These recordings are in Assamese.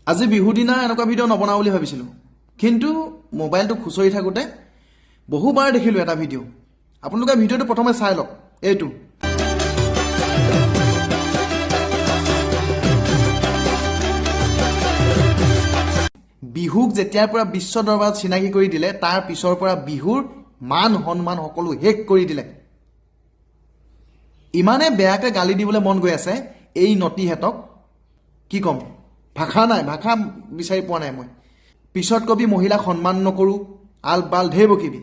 আজি বিহু দিনা এনেকুৱা ভিডিঅ' নবনাওঁ বুলি ভাবিছিলোঁ, কিন্তু মোবাইলটো খুচৰি থাকোঁতে বহুবাৰ দেখিলোঁ এটা ভিডিঅ'। আপোনালোকে ভিডিঅ'টো প্ৰথমে চাই লওক। এইটো বিহুক যেতিয়াৰ পৰা বিশ্ব দৰবাৰত চিনাকি কৰি দিলে, তাৰ পিছৰ পৰা বিহুৰ মান সন্মান সকলো শেষ কৰি দিলে। ইমানে বেয়াকৈ গালি দিবলৈ মন গৈ আছে এই নটিহঁতক, কি ক'ম, ভাষা নাই, ভাষা বিচাৰি পোৱা নাই মই। পিছত কবি মহিলাক সন্মান নকৰোঁ, আল বাল ঢেৰ বকিবি।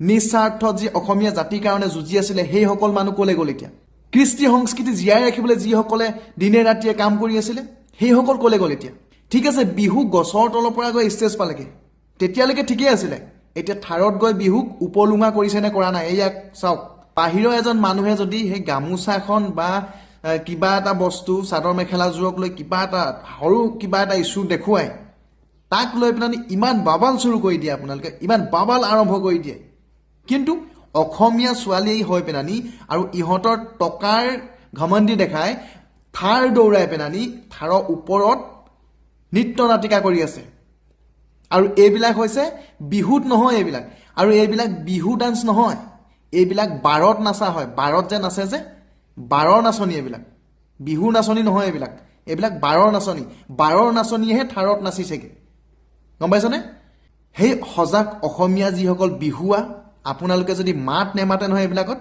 নিস্বাৰ্থত যি অসমীয়া জাতিৰ কাৰণে যুঁজি আছিলে সেইসকল মানুহ ক'লে গ'ল এতিয়া? কৃষ্টি সংস্কৃতি জীয়াই ৰাখিবলৈ যিসকলে দিনে ৰাতিয়ে কাম কৰি আছিলে সেইসকল ক'লে গ'ল এতিয়া? ঠিক আছে, বিহু গছৰ তলৰ পৰা গৈ ষ্টেজ পালেগৈ, তেতিয়ালৈকে ঠিকেই আছিলে। এতিয়া থাৰত গৈ বিহুক উপলুঙা কৰিছে নে কৰা নাই এয়াক চাওক। বাহিৰৰ এজন মানুহে যদি সেই গামোচাখন বা কিবা এটা বস্তু চাদৰ মেখেলাযোৰক লৈ কিবা এটা সৰু কিবা এটা ইছ্যু দেখুৱায়, তাক লৈ পেলাই ইমান বাবাল চুৰু কৰি দিয়ে, আপোনালোকে ইমান বাবাল আৰম্ভ কৰি দিয়ে। কিন্তু অসমীয়া ছোৱালী হৈ পেলানি আৰু ইহঁতৰ টকাৰ ঘমণ্ডি দেখাই থাৰ দৌৰাই পেলানি থাৰৰ ওপৰত নৃত্য নাটিকা কৰি আছে। আৰু এইবিলাক হৈছে বিহুত নহয় এইবিলাক, আৰু এইবিলাক বিহু ডান্স নহয়, এইবিলাক বাৰত নাচা হয়। বাৰত যে নাচে যে, বাৰৰ নাচনি এইবিলাক, বিহু নাচনি নহয় এইবিলাক, এইবিলাক বাৰৰ নাচনি। বাৰৰ নাচনিয়েহে থাৰত নাচিছেগৈ, গম পাইছনে? সেই সজাগ অসমীয়া যিসকল বিহুৱা, আপোনালোকে যদি মাত নেমাতে নহয় এইবিলাকত,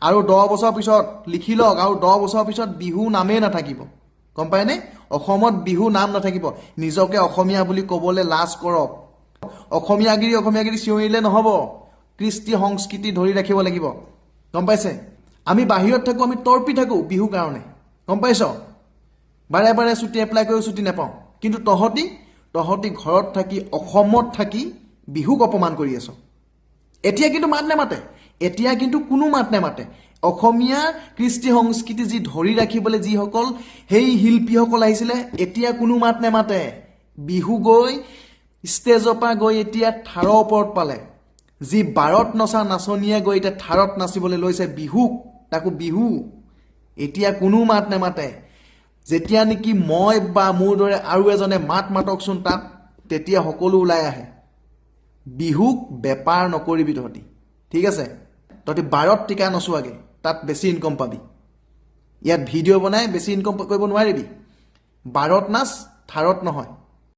আৰু 10 বছৰ পিছত লিখি লওক, আৰু 10 বছৰ পিছত বিহু নামেই নাথাকিব, গম পায়নে? অসমত বিহু নাম নাথাকিব। নিজকে অসমীয়া বুলি ক'বলৈ লাজ কৰক। অসমীয়াগিৰি চিঞৰিলে নহ'ব, কৃষ্টি সংস্কৃতি ধৰি ৰাখিব লাগিব, গম পাইছে? আমি বাহিৰত থাকোঁ, আমি তৰ্পি থাকোঁ বিহুৰ কাৰণে, গম পাইছ? বাৰে বাৰে ছুটি এপ্লাই কৰিও ছুটি নাপাওঁ, কিন্তু তহঁতি ঘৰত থাকি অসমত থাকি বিহুক অপমান কৰি আছ। এতিয়া কিন্তু মাত নেমাতে, এতিয়া কিন্তু কোনো মাত নেমাতে। অসমীয়া কৃষ্টি সংস্কৃতি যি ধৰি ৰাখিবলৈ যিসকল সেই শিল্পীসকল আহিছিলে, এতিয়া কোনো মাত নেমাতে। বিহু গৈ ষ্টেজৰ পৰা গৈ এতিয়া থাৰৰ ওপৰত পালে। যি বাৰত নচা নাচনীয়ে গৈ এতিয়া থাৰত নাচিবলৈ লৈছে বিহুক, তাকো বিহু, এতিয়া কোনো মাত নেমাতে। যেতিয়া নেকি মই বা মোৰ দৰে আৰু এজনে মাত মাতকচোন তাত, তেতিয়া সকলো ওলাই আহে। বিহুক বেপাৰ নকৰিবি তহঁতি, ঠিক আছে? তহঁতি বাৰত টিকা নচোৱাগে, তাত বেছি ইনকম পাবি। ইয়াত ভিডিঅ' বনাই বেছি ইনকম কৰিব নোৱাৰিবি। বাৰত নাচ, থাৰত নহয়।